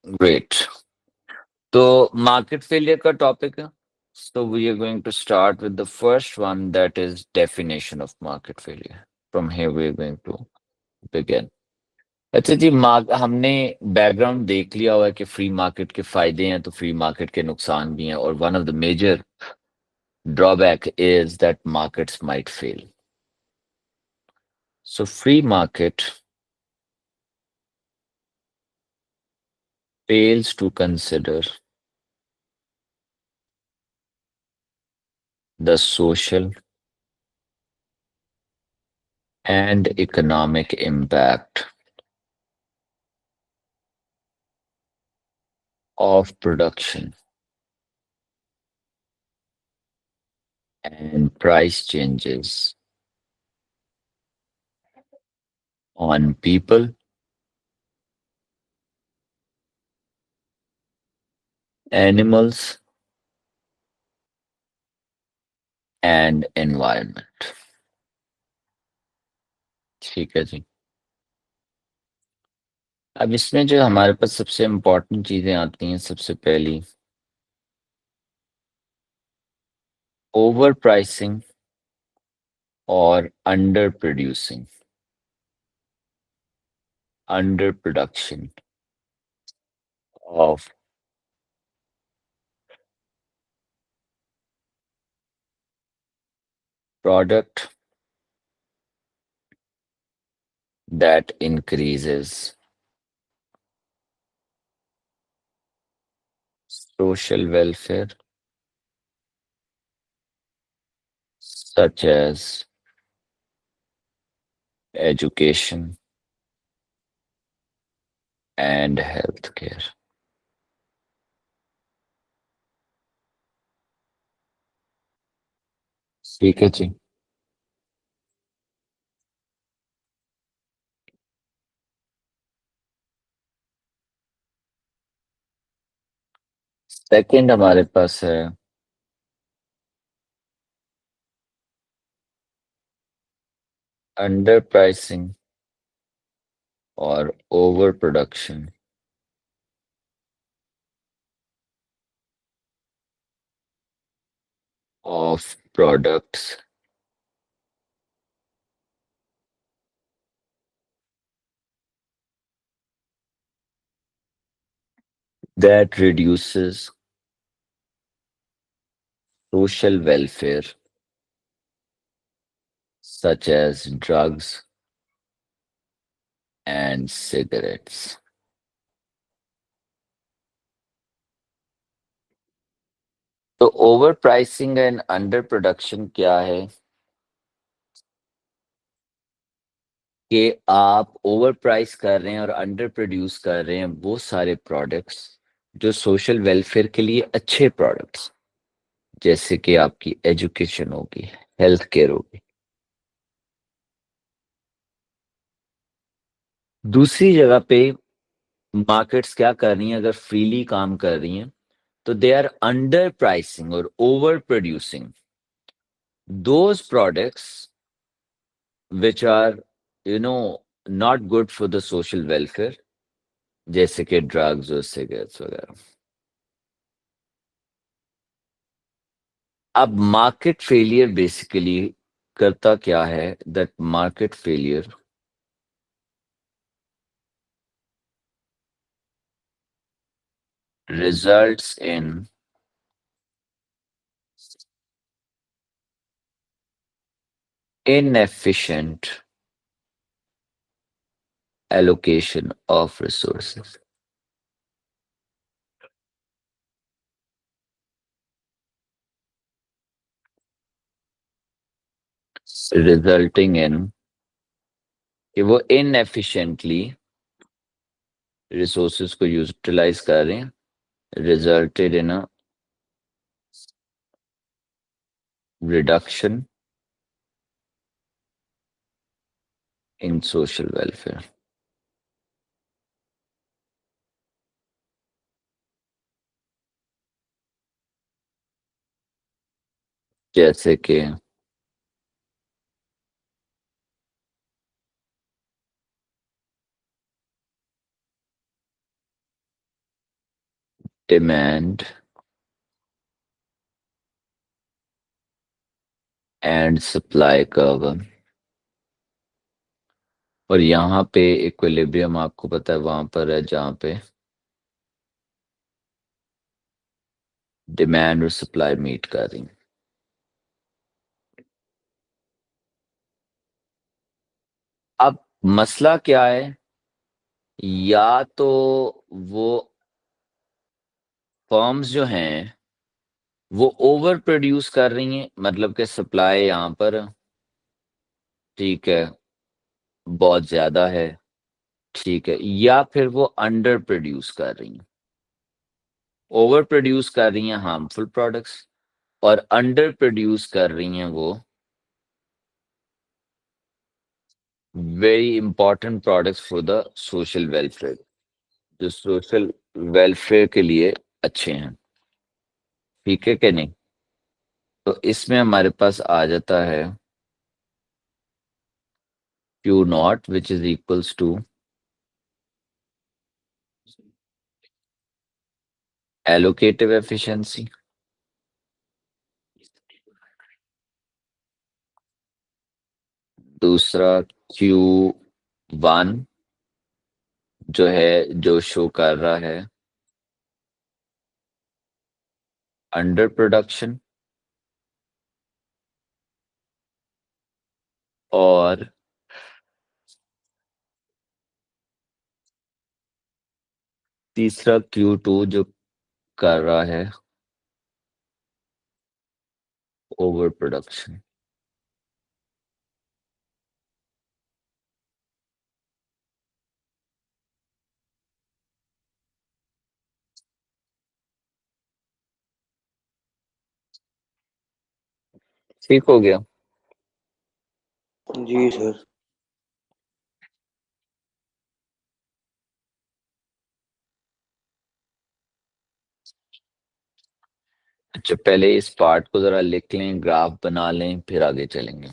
Great. तो market failure का topic है। So we are going to start with the first one, that is definition of market failure. From here we are going to begin. अच्छा जी, हमने background देख लिया हुआ है कि फ्री मार्केट के फायदे हैं तो फ्री मार्केट के नुकसान भी हैं, और one of the major drawback is that markets might fail. So free market fails to consider the social and economic impact of production and price changes on people, animals, and environment. ठीक है जी। अब इसमें जो हमारे पास सबसे important चीजें आती हैं, सबसे पहली ओवर प्राइसिंग और under production of product that increases social welfare, such as education and healthcare. ठीक है जी। सेकंड हमारे पास है अंडर प्राइसिंग और over production of products that reduces social welfare, such as drugs and cigarettes. तो over pricing and under production क्या है कि आप ओवर प्राइस कर रहे हैं और अंडर प्रोड्यूस कर रहे हैं वो सारे प्रोडक्ट्स जो सोशल वेलफेयर के लिए अच्छे प्रोडक्ट्स, जैसे कि आपकी एजुकेशन होगी, हेल्थ केयर होगी। दूसरी जगह पे मार्केट्स क्या कर रही हैं, अगर फ्रीली काम कर रही हैं तो दे आर अंडर प्राइसिंग और over producing those products which are you know not good for the social welfare, जैसे कि ड्रग्स और सिगरेट्स वगैरह। अब मार्केट फेलियर बेसिकली करता क्या है, that market failure results in inefficient allocation of resources, resulting in कि वो inefficiently resources को यूटिलाइज कर रहे हैं, resulted in a reduction in social welfare. जैसे कि डिमांड एंड सप्लाई कर्व। और यहाँ पे इक्विलिब्रियम आपको पता है वहां पर है जहाँ पे डिमांड और सप्लाई मीट कर रही हैं। अब मसला क्या है, या तो वो फर्म्स जो हैं वो ओवर प्रोड्यूस कर रही हैं, मतलब कि सप्लाई यहाँ पर ठीक है बहुत ज्यादा है, ठीक है, या फिर वो अंडर प्रोड्यूस कर रही हैं। ओवर प्रोड्यूस कर रही हैं हार्मफुल प्रोडक्ट्स और अंडर प्रोड्यूस कर रही हैं वो very important products for the social welfare, जो सोशल वेलफेयर के लिए अच्छे हैं। ठीक है कि नहीं? तो इसमें हमारे पास आ जाता है Q not which is equals to allocative efficiency, दूसरा Q1 जो है जो शो कर रहा है अंडर प्रोडक्शन, और तीसरा Q2 जो कर रहा है ओवर प्रोडक्शन। ठीक हो गया? जी सर। अच्छा पहले इस पार्ट को जरा लिख लें, ग्राफ बना लें, फिर आगे चलेंगे।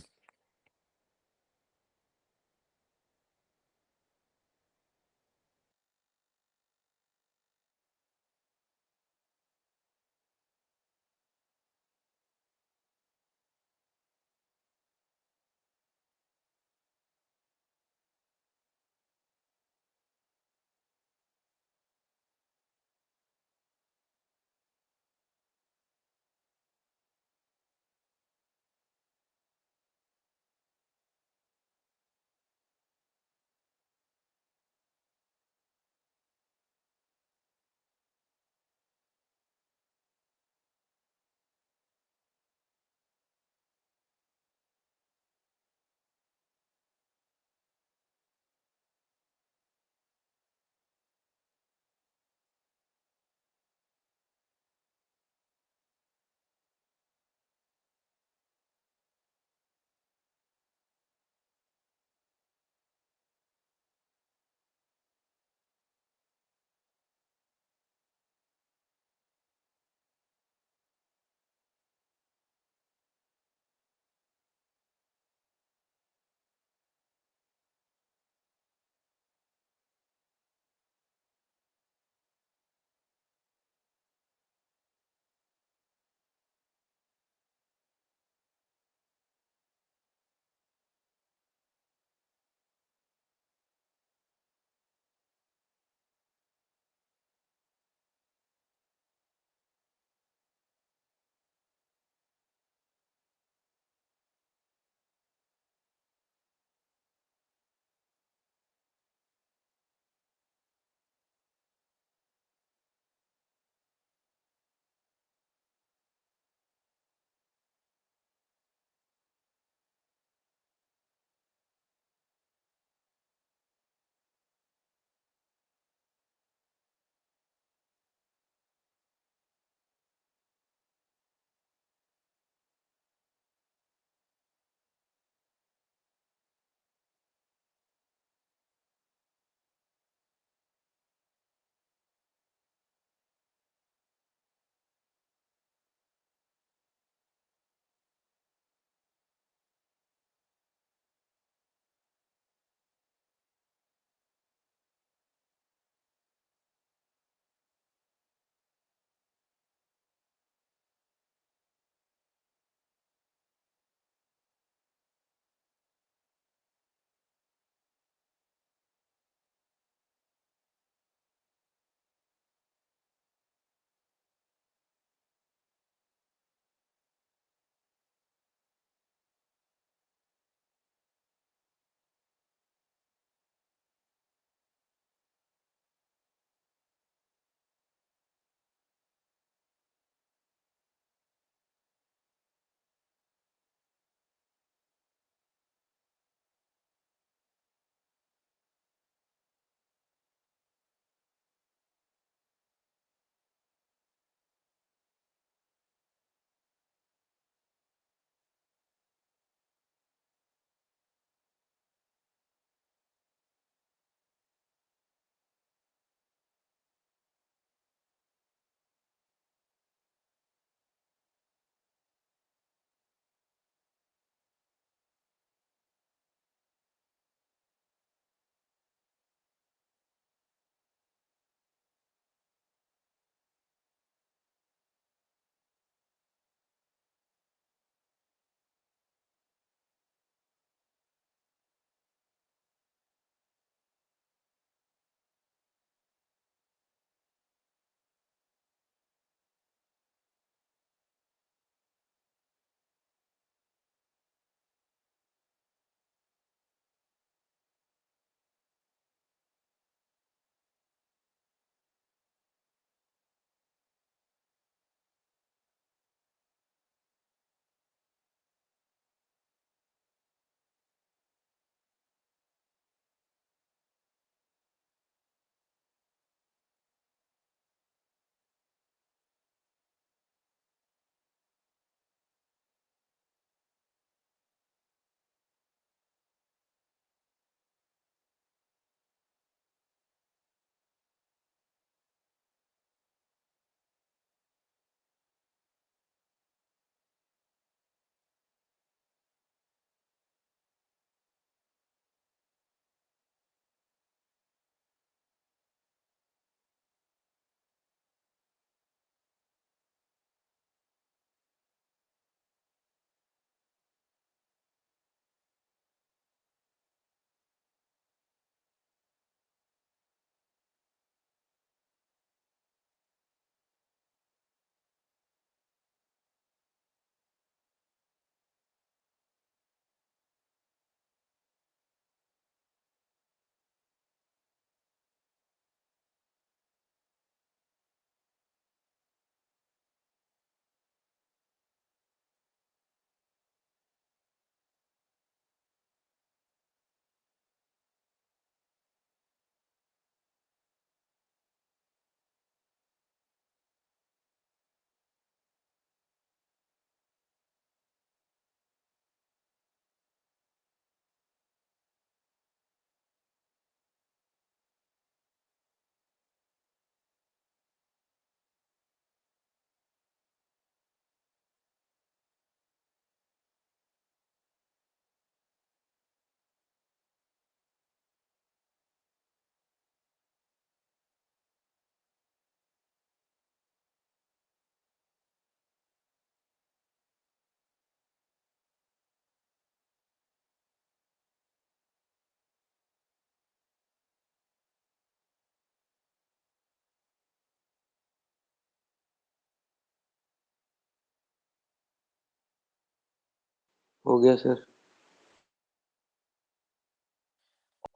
हो गया sir.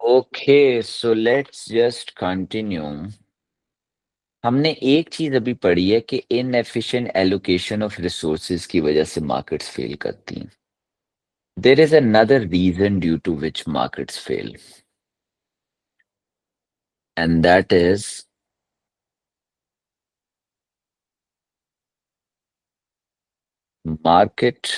Okay, so let's just continue. हमने एक चीज अभी पढ़ी है कि इनएफिशिएंट एलोकेशन ऑफ रिसोर्सेज की वजह से मार्केट्स फेल करती हैं. There is another reason due to which markets fail, and that is market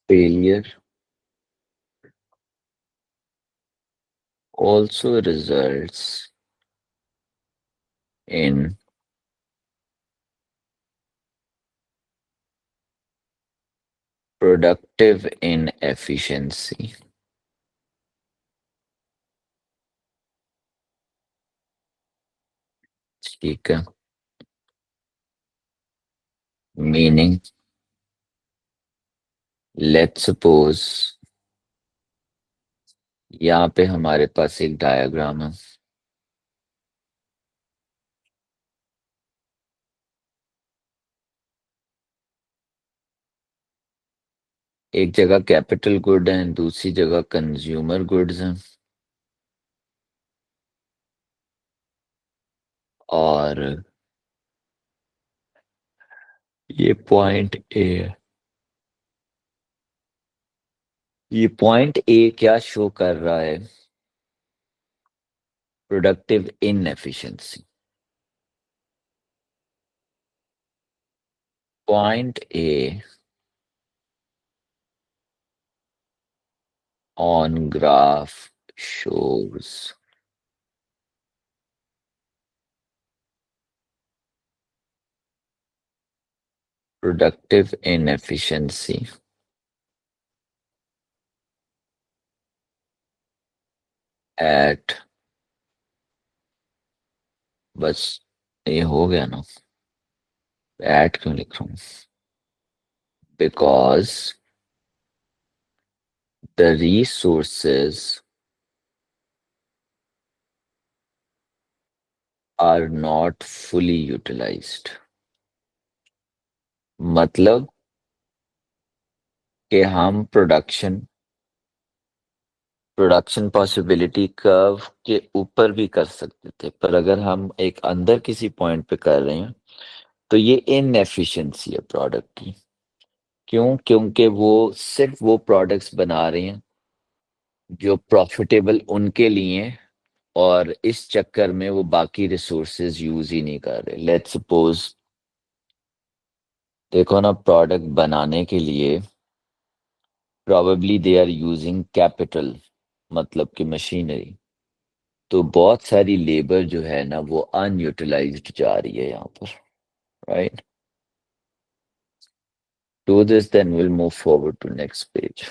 failure also results in productive inefficiency. ठीक है. Meaning, let's suppose यहाँ पे हमारे पास एक डायग्राम है. एक जगह कैपिटल गुड है, दूसरी जगह कंज्यूमर गुड्स हैं, और ये पॉइंट ए है. ये पॉइंट ए क्या शो कर रहा है? Productive inefficiency. Point A on graph shows productive inefficiency at, बस ये हो गया ना? एट क्यों लिख रहा हूँ? Because the resources are not fully utilized. मतलब कि हम प्रोडक्शन पॉसिबिलिटी कर्व के ऊपर भी कर सकते थे, पर अगर हम एक अंदर किसी पॉइंट पे कर रहे हैं तो ये इनएफिशिएंसी है प्रोडक्ट की. क्यों? क्योंकि वो सिर्फ वो प्रोडक्ट्स बना रहे हैं जो प्रॉफिटेबल उनके लिए हैं, और इस चक्कर में वो बाकी रिसोर्सेज यूज ही नहीं कर रहे. लेट्स सपोज, देखो ना, प्रोडक्ट बनाने के लिए probably they are using capital, मतलब कि मशीनरी. तो बहुत सारी लेबर जो है ना वो अनयूटिलाइज्ड जा रही है यहाँ पर. Right. Do this, then will move forward to next page.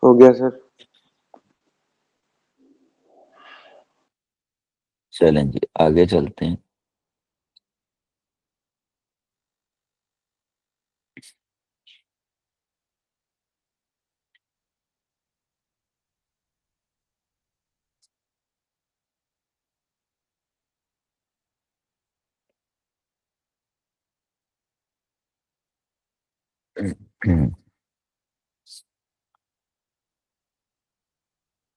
हो गया सर। चलें जी, आगे चलते हैं।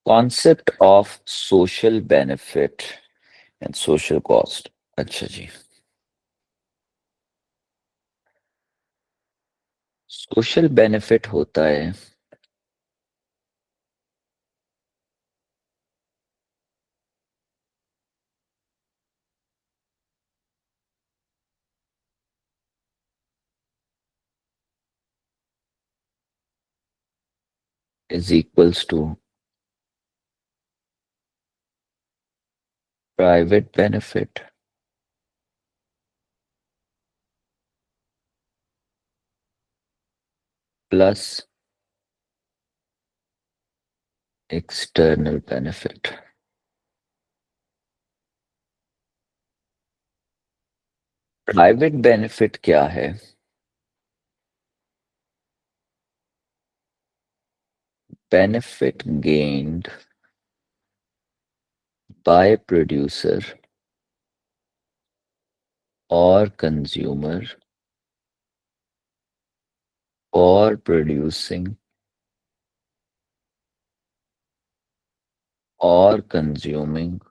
Concept of social benefit and social cost. अच्छा जी। सोशल बेनिफिट होता है is equals to private benefit plus external benefit. Private benefit क्या है? बेनिफिट गेन्ड बाय प्रोड्यूसर और कंज्यूमर और producing or consuming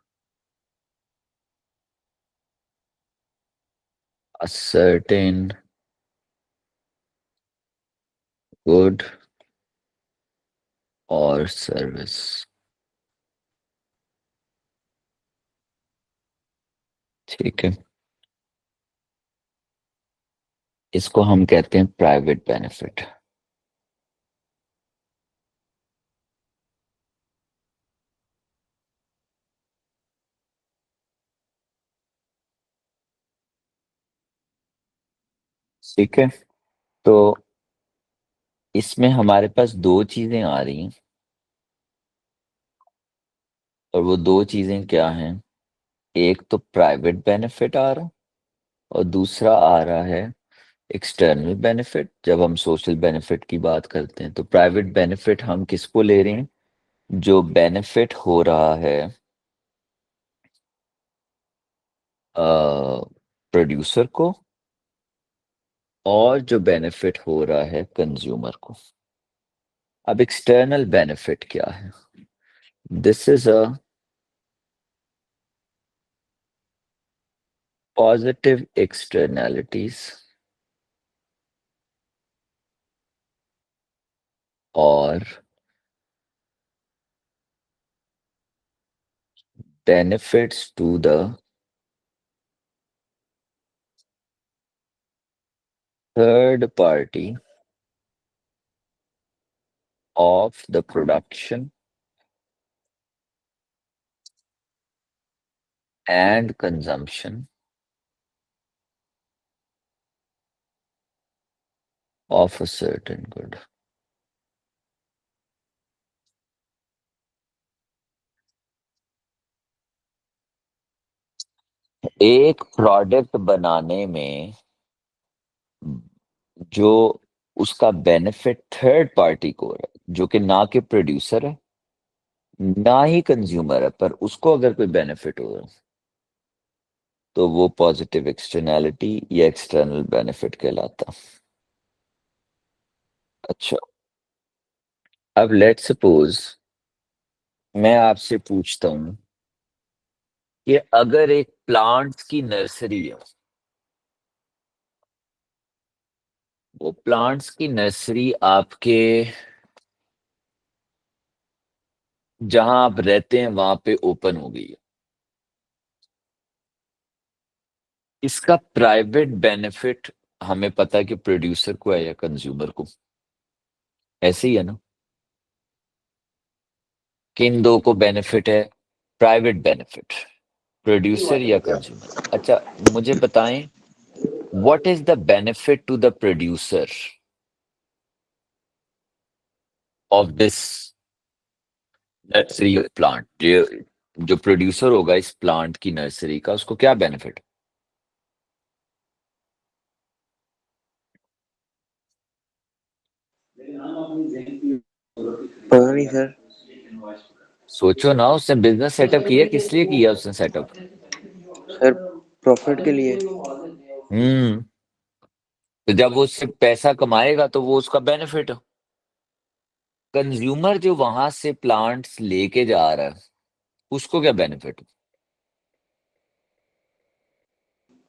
a certain good or service। ठीक है, इसको हम कहते हैं प्राइवेट बेनिफिट। ठीक है, तो इसमें हमारे पास दो चीजें आ रही हैं, और वो दो चीजें क्या हैं? एक तो प्राइवेट बेनिफिट आ रहा, और दूसरा आ रहा है एक्सटर्नल बेनिफिट। जब हम सोशल बेनिफिट की बात करते हैं तो प्राइवेट बेनिफिट हम किसको ले रहे हैं? जो बेनिफिट हो रहा है प्रोड्यूसर को, और जो बेनिफिट हो रहा है कंज्यूमर को। अब एक्सटर्नल बेनिफिट क्या है? This is a positive externalities और benefits to the third party of the production and consumption of a certain good। एक प्रोडक्ट बनाने में जो उसका बेनिफिट थर्ड पार्टी को हो रहा है, जो कि ना कि प्रोड्यूसर है ना ही कंज्यूमर है, पर उसको अगर कोई बेनिफिट हो रहा है, तो वो पॉजिटिव एक्सटर्नैलिटी या एक्सटर्नल बेनिफिट कहलाता। अच्छा, अब लेट्स सपोज मैं आपसे पूछता हूं कि अगर एक प्लांट्स की नर्सरी है, वो प्लांट्स की नर्सरी आपके जहां आप रहते हैं वहां पे ओपन हो गई है, इसका प्राइवेट बेनिफिट हमें पता है कि प्रोड्यूसर को है या कंज्यूमर को, ऐसे ही है ना? किन दो को बेनिफिट है? प्राइवेट बेनिफिट, प्रोड्यूसर या कंज्यूमर। अच्छा, मुझे बताएं, what is the benefit to the producer of this nursery plant? जो प्रोड्यूसर होगा इस प्लांट की नर्सरी का, उसको क्या बेनिफिट? पता नहीं सर। सोचो ना, उसने बिजनेस सेटअप किया, किस लिए किया उसने सेटअप? सर प्रॉफिट के लिए। हम्म। तो जब वो उससे पैसा कमाएगा तो वो उसका बेनिफिट है। कंज्यूमर जो वहां से प्लांट्स लेके जा रहा है, उसको क्या बेनिफिट?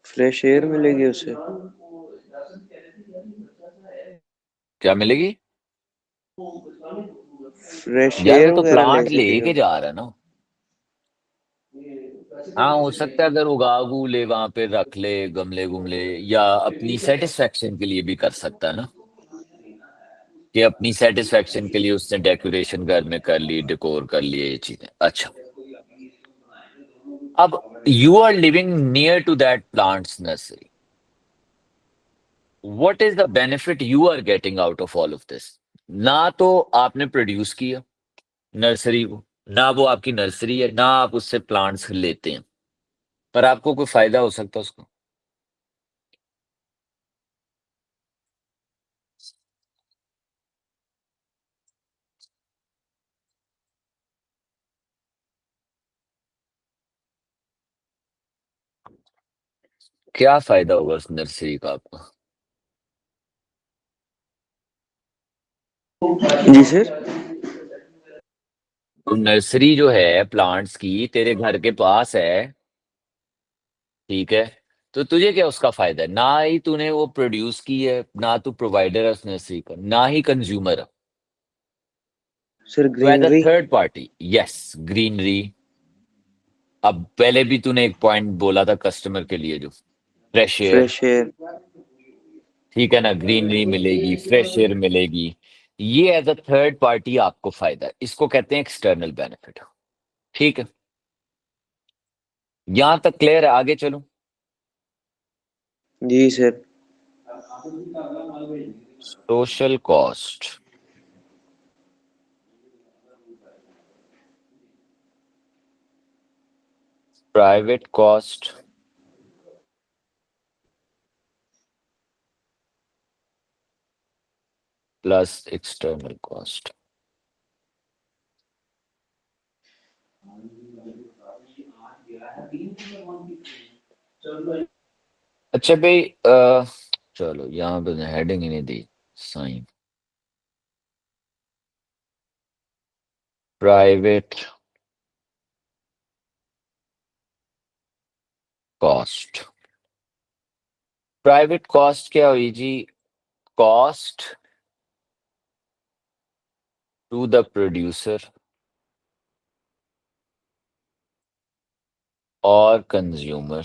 फ्रेश एयर मिलेगी उसे। क्या मिलेगी? फ्रेश यार वो एयर तो वगैरह ले प्लांट सकेगा। लेके जा रहा है ना। हाँ, हो सकता है अगर उगा उगू ले वहां पे रख ले, गमले गुमले, या अपनी सेटिस्फेक्शन के लिए भी कर सकता है ना, कि अपनी सेटिस्फेक्शन के लिए उसने डेकोरेशन घर में कर ली, डेकोर कर लिए ये चीजें। अच्छा, अब you are living near to that plants nursery, what is the benefit you are getting out of all of this? ना तो आपने प्रोड्यूस किया नर्सरी को, ना वो आपकी नर्सरी है, ना आप उससे प्लांट्स लेते हैं, पर आपको कोई फायदा हो सकता है उसको? क्या फायदा होगा उस नर्सरी का आपको? जी सर। तो नर्सरी जो है प्लांट्स की तेरे घर के पास है, ठीक है, तो तुझे क्या उसका फायदा है? ना ही तूने वो प्रोड्यूस की है, ना तू प्रोवाइडर है उस नर्सरी का, ना ही कंज्यूमर है। सर तो as a greenery. Third party, yes, greenery. अब पहले भी तूने एक पॉइंट बोला था कस्टमर के लिए, जो फ्रेश एयर, फ्रेश एयर। ठीक है ना, ग्रीनरी मिलेगी, फ्रेश एयर मिलेगी। ये एज अ थर्ड पार्टी आपको फायदा है, इसको कहते हैं एक्सटर्नल बेनिफिट। ठीक है, यहां तक क्लियर है? आगे चलूं? जी sir. Social cost, private cost plus external cost. अच्छा भाई, चलो यहाँ पे हेडिंग ही नहीं दी, sign, private cost. Private cost क्या हुई जी? कॉस्ट टू द प्रोड्यूसर और कंज्यूमर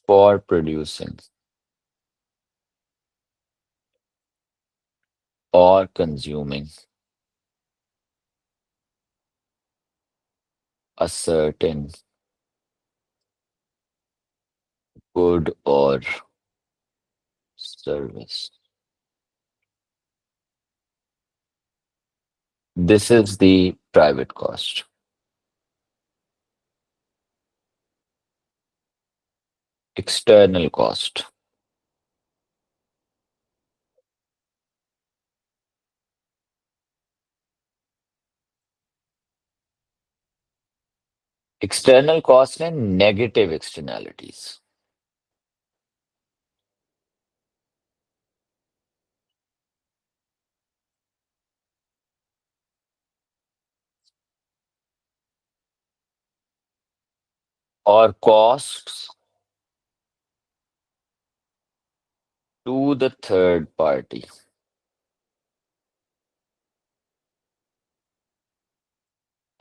फॉर प्रोड्यूसिंग और consuming a certain good or service. This is the private cost. External cost. External cost and negative externalities. और costs to the third party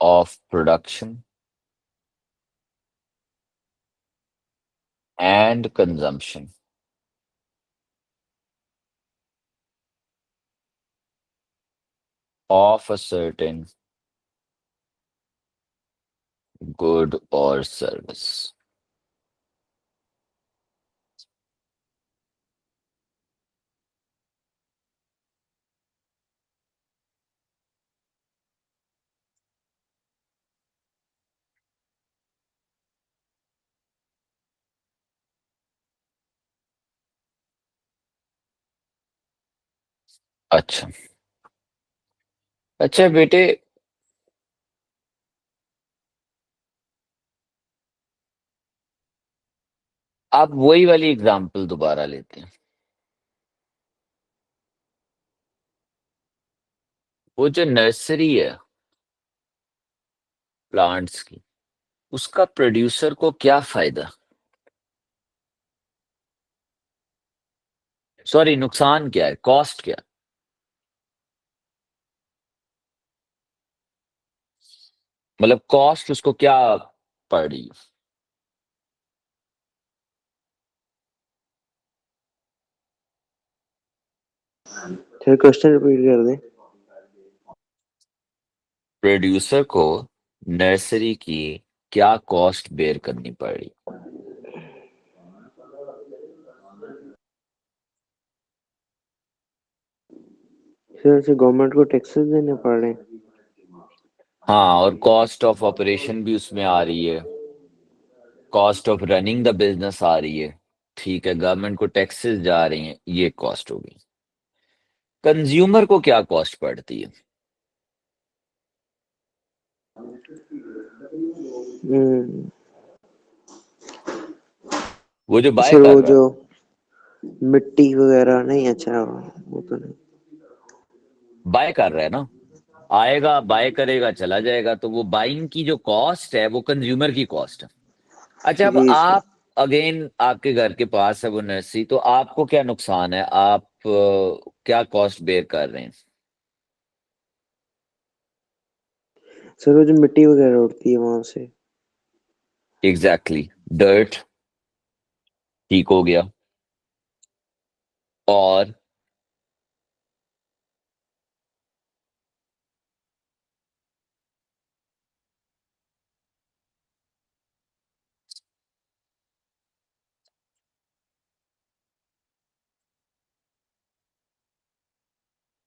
of production and consumption of a certain good or service. अच्छा। अच्छा बेटे, आप वही वाली example दोबारा लेते हैं। वो जो नर्सरी है प्लांट्स की, उसका प्रोड्यूसर को क्या फायदा, सॉरी नुकसान क्या है, कॉस्ट क्या है? मतलब कॉस्ट उसको क्या पड़ी? सर क्वेश्चन रिपीट कर दें। प्रोड्यूसर को नर्सरी की क्या कॉस्ट बेयर करनी पड़ी? सर से गवर्नमेंट को टैक्सेस देने पड़ रहे हैं। हाँ, और कॉस्ट ऑफ ऑपरेशन भी उसमें आ रही है, cost of running the business आ रही है। ठीक है, गवर्नमेंट को टैक्सेस जा रही हैं, ये कॉस्ट होगी। कंज्यूमर को क्या कॉस्ट पड़ती है? हम्म, वो जो बाय सर कर वो रहा है। जो मिट्टी वगैरह नहीं, अच्छा वो तो नहीं। बाय कर रहा है ना, आएगा बाय करेगा चला जाएगा, तो वो बाइंग की जो कॉस्ट है वो कंज्यूमर की कॉस्ट है। अच्छा, अब जी सर। आप अगेन आपके घर के पास है वो नर्सरी, तो आपको क्या नुकसान है, आप क्या कॉस्ट बेयर कर रहे हैं? सर वो जो मिट्टी वगैरह उड़ती है वहां से। एग्जैक्टली, डर्ट ठीक हो गया। और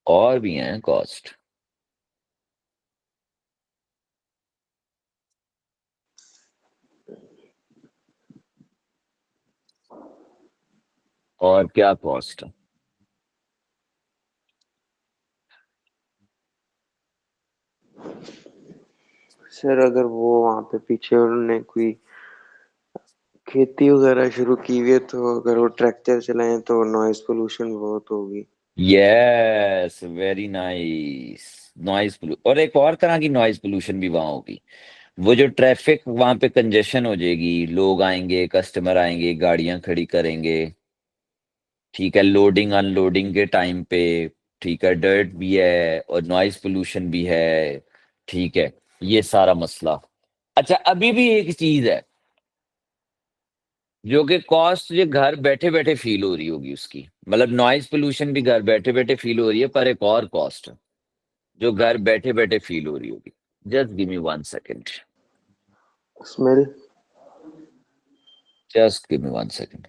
और भी हैं कॉस्ट। और क्या कॉस्ट है? सर अगर वो वहां पे पीछे उन्होंने कोई खेती वगैरह शुरू की हुई है, तो अगर वो ट्रैक्टर चलाएं तो नॉइस पोल्यूशन बहुत होगी। Yes, very nice. नॉइज और एक और तरह की नॉइज पोल्यूशन भी वहां होगी। वो जो ट्रैफिक वहां पे कंजेशन हो जाएगी, लोग आएंगे, कस्टमर आएंगे, गाड़ियां खड़ी करेंगे। ठीक है, लोडिंग अनलोडिंग के टाइम पे। ठीक है, डर्ट भी है और नॉइज पोल्यूशन भी है। ठीक है, ये सारा मसला। अच्छा, अभी भी एक चीज है जो कि कॉस्ट ये घर बैठे बैठे फील हो रही होगी उसकी, मतलब नॉइज पोल्यूशन भी घर बैठे बैठे फील हो रही है, पर एक और कॉस्ट जो घर बैठे बैठे फील हो रही होगी। Just give me 1 second. Smell. Just give me 1 second.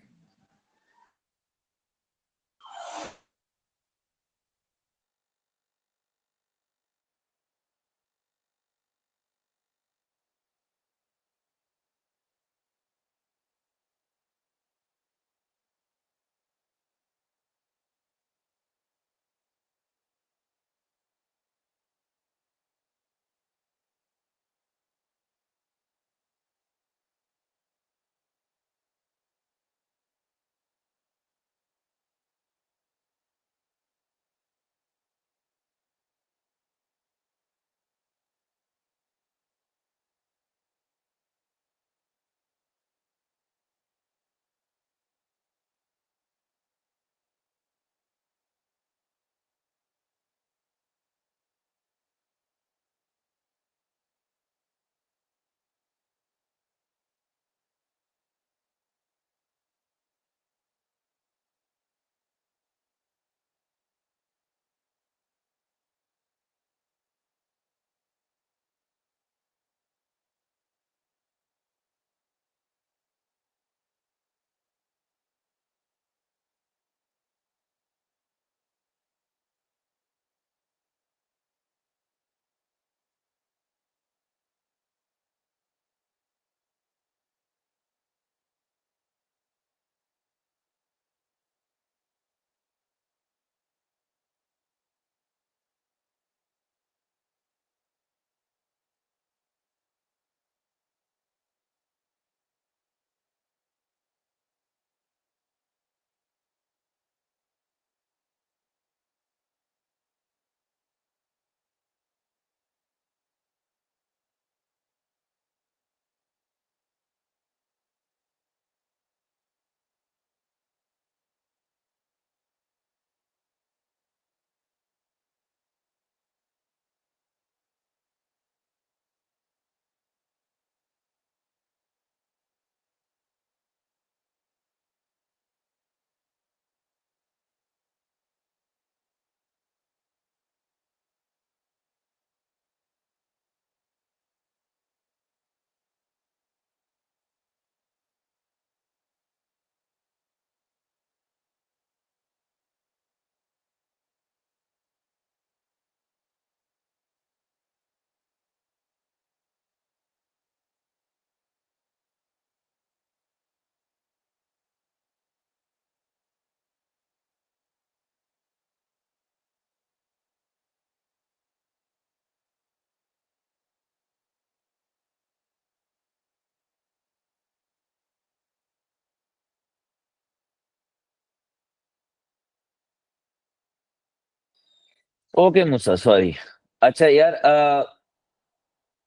Okay Musa, sorry. अच्छा यार,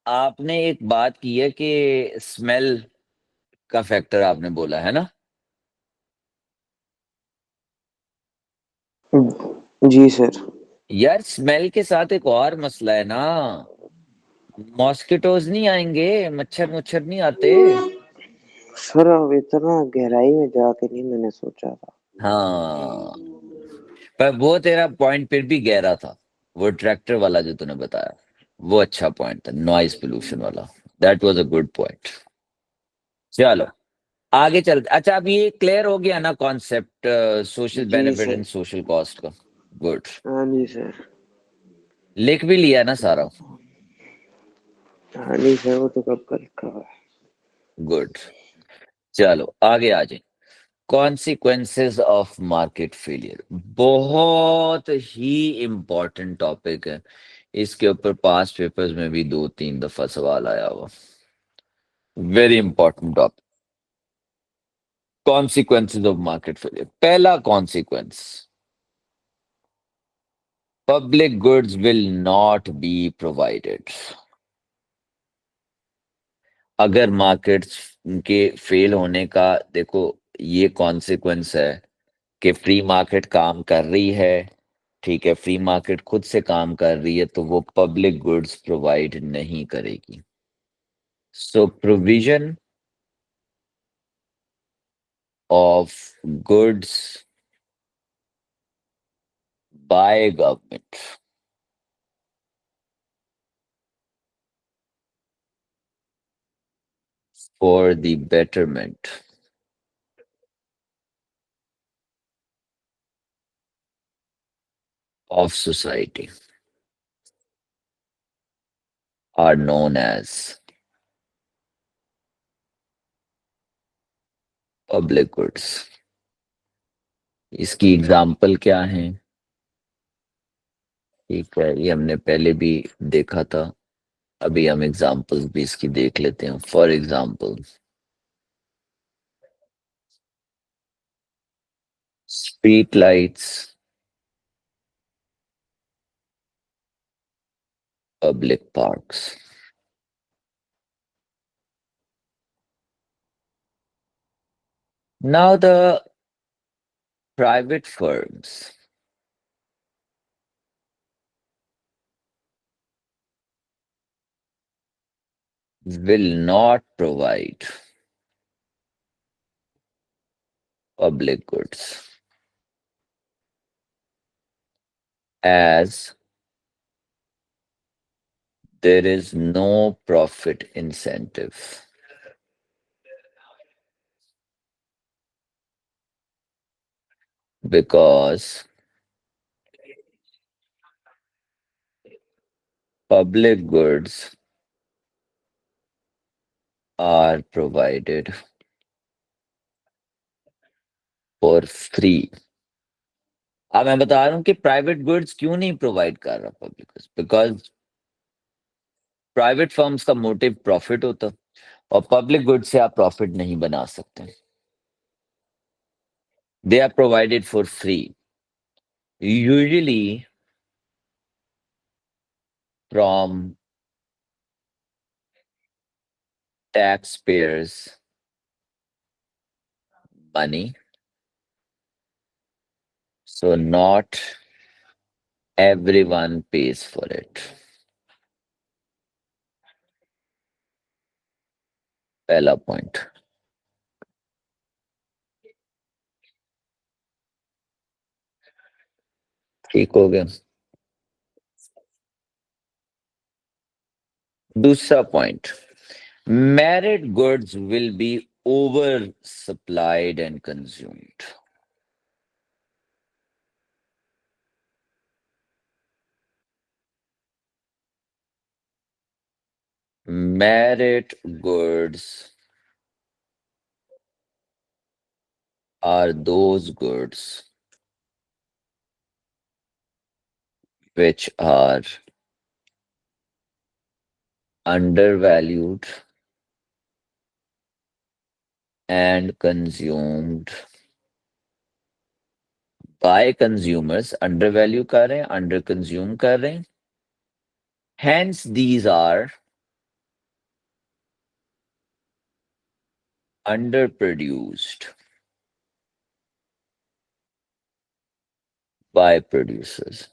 आपने एक बात की है कि स्मेल का फैक्टर आपने बोला है ना। जी सर। यार स्मेल के साथ एक और मसला है ना। मॉस्किटोज नहीं आएंगे, मच्छर मुच्छर नहीं आते। सर अब इतना गहराई में जाके नहीं मैंने सोचा था। हाँ, पर वो तेरा पॉइंट फिर भी गहरा था। वो ट्रैक्टर वाला जो तूने बताया, वो अच्छा पॉइंट था, नॉइज पोल्यूशन वाला। That was a good point. चलो आगे चलते। अच्छा, अब ये क्लियर हो गया ना कॉन्सेप्ट, सोशल जी benefit sir. And social cost का। गुड। हाँ जी सर। लिख भी लिया ना सारा। हाँ नहीं सर, वो तो कब कल का है। गुड। चलो आगे आ जाए। कॉन्सिक्वेंसेस ऑफ मार्केट फेलियर, बहुत ही इंपॉर्टेंट टॉपिक है। इसके ऊपर पास्ट पेपर्स में भी दो तीन दफा सवाल आया हुआ। Very important topic. Consequences of market failure, पहला consequence, public goods will not be provided. अगर मार्केट्स के फेल होने का, देखो, ये कॉन्सिक्वेंस है कि फ्री मार्केट काम कर रही है। ठीक है, फ्री मार्केट खुद से काम कर रही है, तो वो पब्लिक गुड्स प्रोवाइड नहीं करेगी। So provision of goods by government for the betterment of society are known as public goods. इसकी एग्जाम्पल क्या है? ठीक है, ये हमने पहले भी देखा था। अभी हम एग्जाम्पल्स भी इसकी देख लेते हैं। For example, street lights, public parks. Now the private firms will not provide public goods as there is no profit incentive, because public goods are provided for free। अब मैं बता रहा हूँ कि प्राइवेट गुड्स क्यों नहीं प्रोवाइड कर रहा public goods, because private firms का मोटिव प्रॉफिट होता, और पब्लिक गुड्स से आप प्रॉफिट नहीं बना सकते। They are provided for free, usually from taxpayers' money. So not everyone pays for it। पहला पॉइंट ठीक हो गया। दूसरा point, merit goods will be oversupplied and consumed। Merit goods are those goods which are undervalued and consumed by consumers, undervalue कर रहे हैं, under consume कर रहे हैं. Hence, these are underproduced by producers.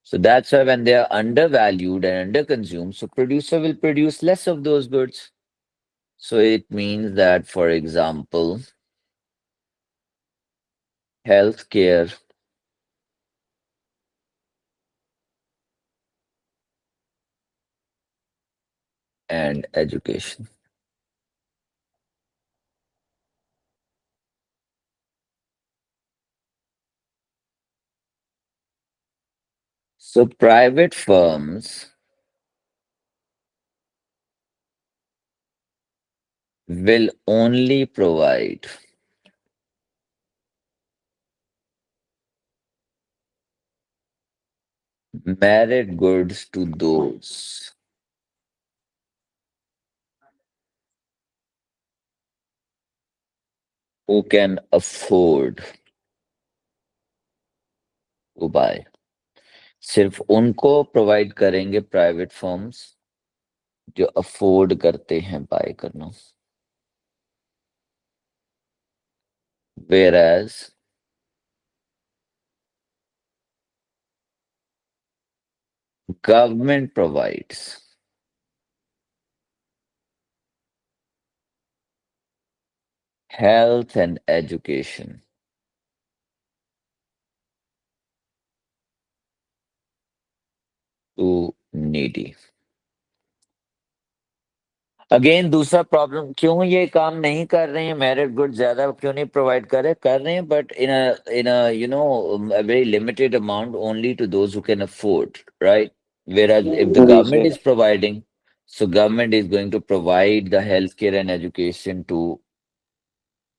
So that's why when they are undervalued and underconsumed, so producer will produce less of those goods. So it means that, for example, healthcare and education. So private firms will only provide merit goods to those who can afford to buy. सिर्फ उनको provide करेंगे private firms जो afford करते हैं bye करना. Whereas government provides health and education to needy. Again दूसरा problem, क्यों ये काम नहीं कर रहे हैं, मेरिट गुड ज्यादा क्यों नहीं प्रोवाइड कर रहे हैं, but in a a very limited amount only to those who can afford, right? Whereas if the जी government sir. is providing, so government is going to provide the healthcare and education to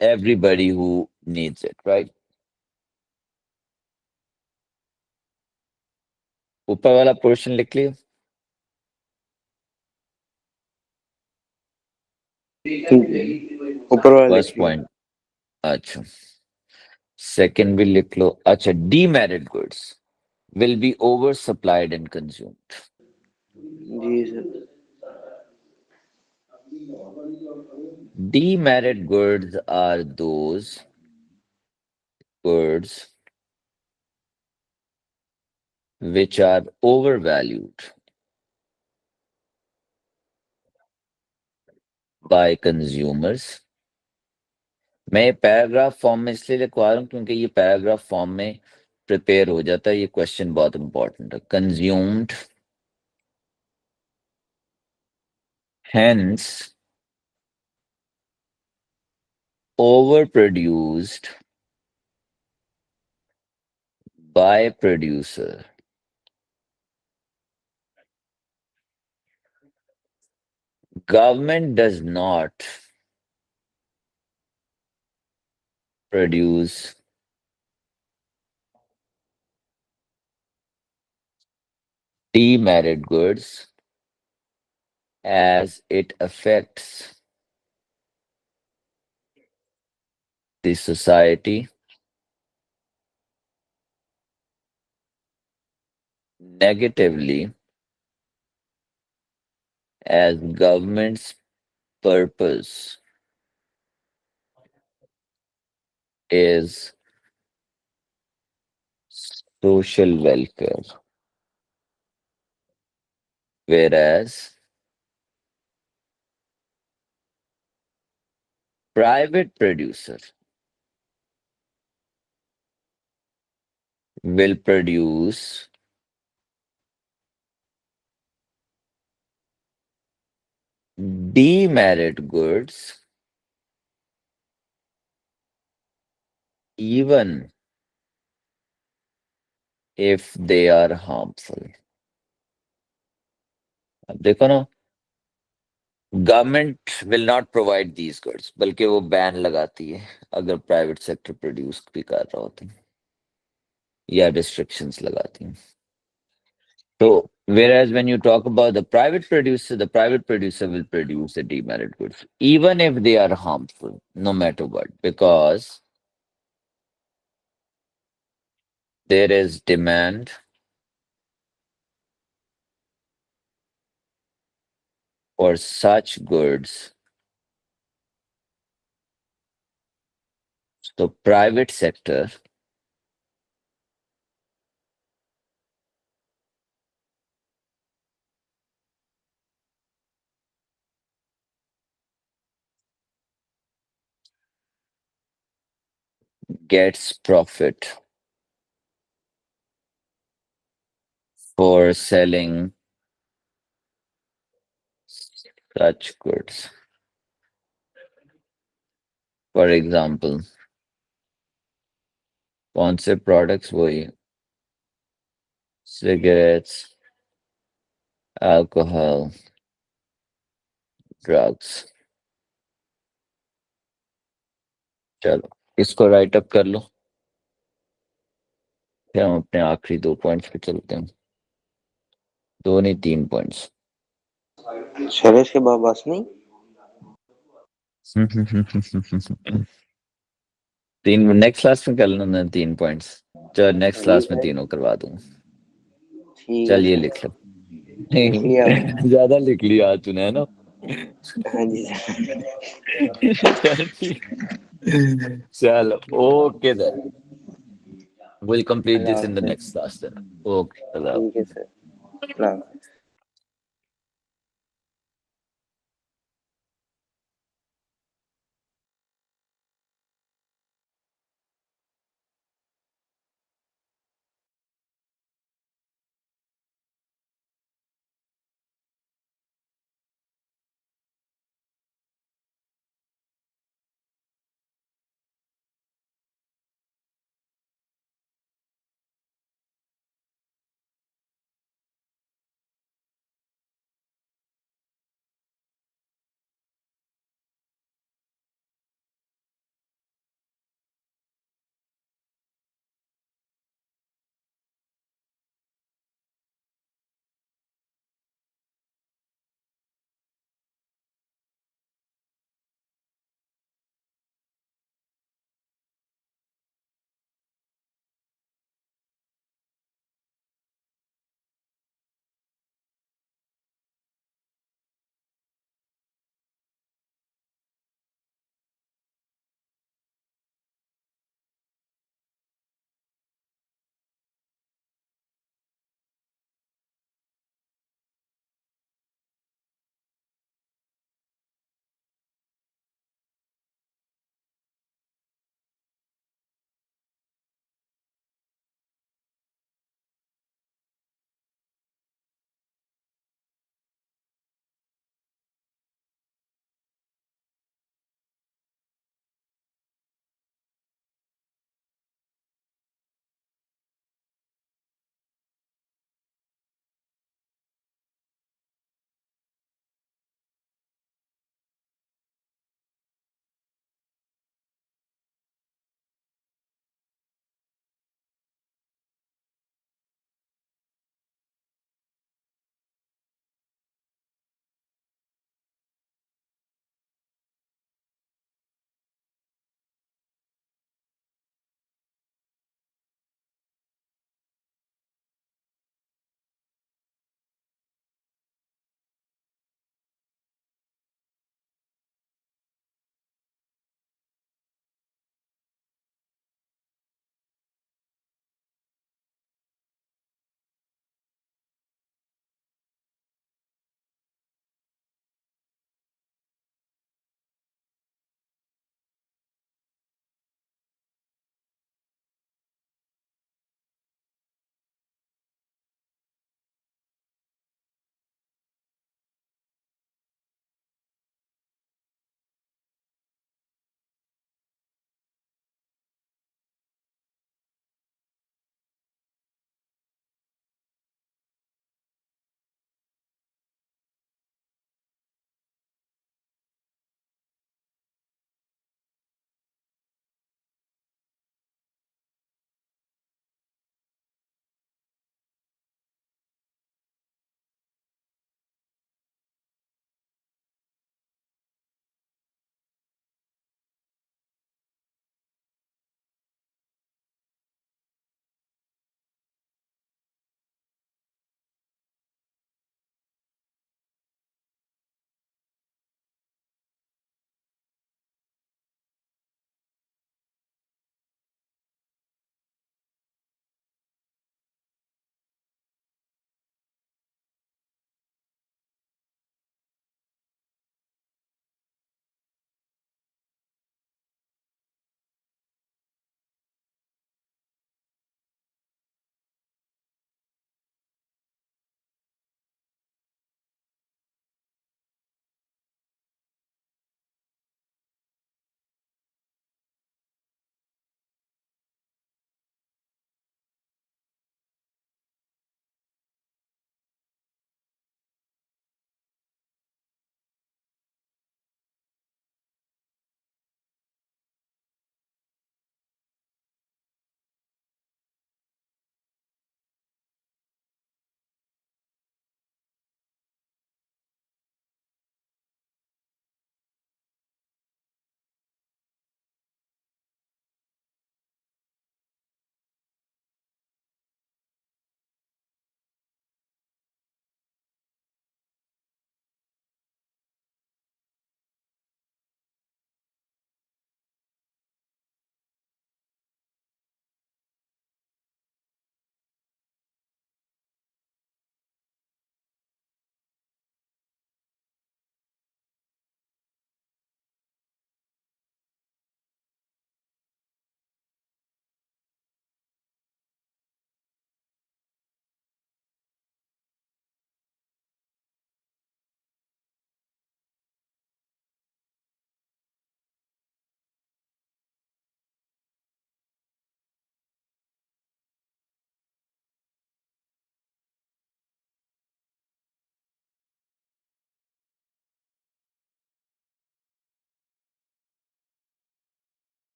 everybody who needs it, right? ऊपर वाला portion लिख लियो. ऊपर वाला लिख first लिया. Point. अच्छा, second भी लिख लो. अच्छा, demerit goods will be oversupplied and consumed. जी sir. Demerit goods are those goods which are overvalued by consumers. मैं ये पैराग्राफ फॉर्म में इसलिए लिखवा रहा हूँ क्योंकि ये पैराग्राफ फॉर्म में प्रिपेयर हो जाता है. ये क्वेश्चन बहुत इंपॉर्टेंट है. Consumed, hence overproduced by producer. Government does not produce demerit goods as it affects the society negatively, as government's purpose is social welfare, whereas private producer will produce demerit goods even if they are harmful. अब देखो ना, government will not provide these goods, बल्कि वो ban लगाती है अगर private sector produce भी कर रहा होता है या रिस्ट्रिक्शंस लगाती हैं. So, whereas when you talk about the private producer will produce the demerit goods, even if they are harmful, no matter what, because there is demand for such goods. So private sector gets profit for selling such goods. For example, कौन से products वही cigarettes, alcohol, drugs. चलो इसको right up कर लो, फिर हम अपने आखिरी 2 पॉइंट्स पे चलते हैं। 2 नहीं 3 पॉइंट्स। शरश के बाबास नहीं। तीन नेक्स्ट क्लास में कर लेना 3 पॉइंट्स। चल नेक्स्ट क्लास ठीक में है, तीनों करवा दूंगा। ठीक है चल ये सर। लिख लो। लिख लिया। ज्यादा लिख लिया आज तूने, है ना? हाँ जी सर। चल ठीक। चलो ओके देन, we'll complete अल्लाह this in the हाफिज़। next class then. Okay, ठीक है सर। अल्लाह हाफिज़।